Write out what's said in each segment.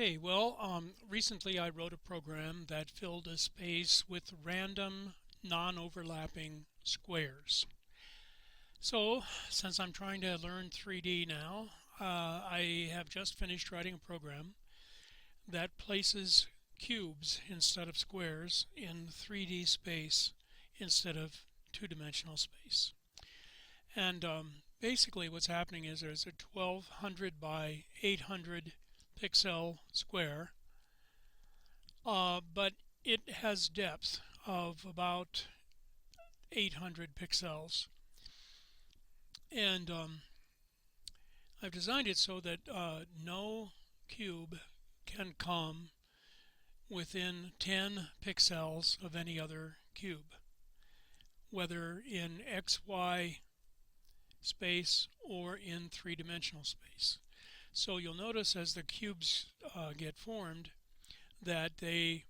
Okay, well, recently I wrote a program that filled a space with random, non-overlapping squares. So, since I'm trying to learn 3D now, I have just finished writing a program that places cubes instead of squares in 3D space instead of two-dimensional space. And basically what's happening is there's a 1200 by 800 pixel square, but it has depth of about 800 pixels. And I've designed it so that no cube can come within 10 pixels of any other cube, whether in XY space or in three-dimensional space. So you'll notice as the cubes get formed that they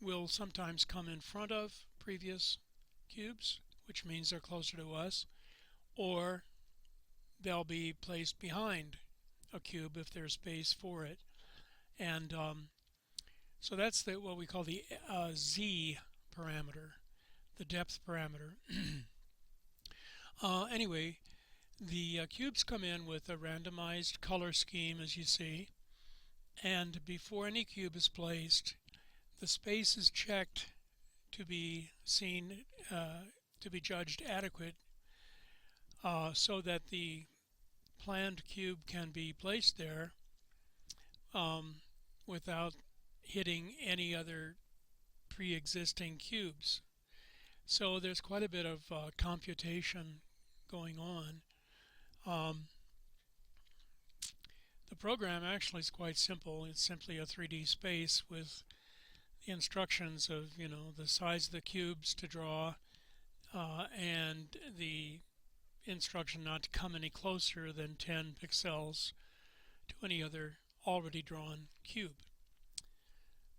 will sometimes come in front of previous cubes, which means they're closer to us, or they'll be placed behind a cube if there's space for it. And so that's what we call the Z parameter, the depth parameter. Anyway, the cubes come in with a randomized color scheme, as you see, and before any cube is placed, the space is checked to be seen, to be judged adequate, so that the planned cube can be placed there without hitting any other pre-existing cubes. So there's quite a bit of computation going on. The program actually is quite simple. It's simply a 3D space with the instructions of, the size of the cubes to draw, and the instruction not to come any closer than 10 pixels to any other already drawn cube.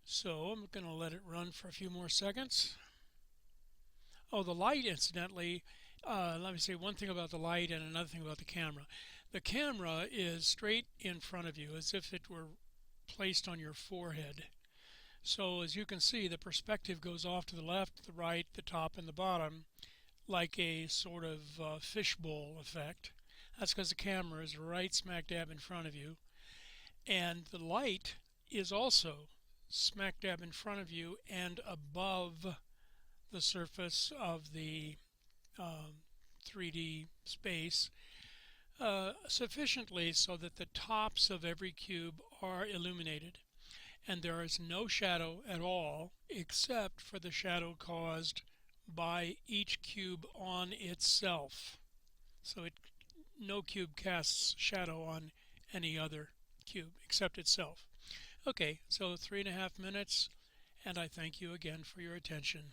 So I'm going to let it run for a few more seconds. Oh, the light, incidentally, let me say one thing about the light and another thing about the camera. The camera is straight in front of you as if it were placed on your forehead. So as you can see, the perspective goes off to the left, the right, the top, and the bottom, like a sort of fishbowl effect. That's because the camera is right smack dab in front of you. And the light is also smack dab in front of you and above the surface of the 3D space, sufficiently so that the tops of every cube are illuminated. And there is no shadow at all except for the shadow caused by each cube on itself. So no cube casts shadow on any other cube except itself. Okay, so 3.5 minutes, and I thank you again for your attention.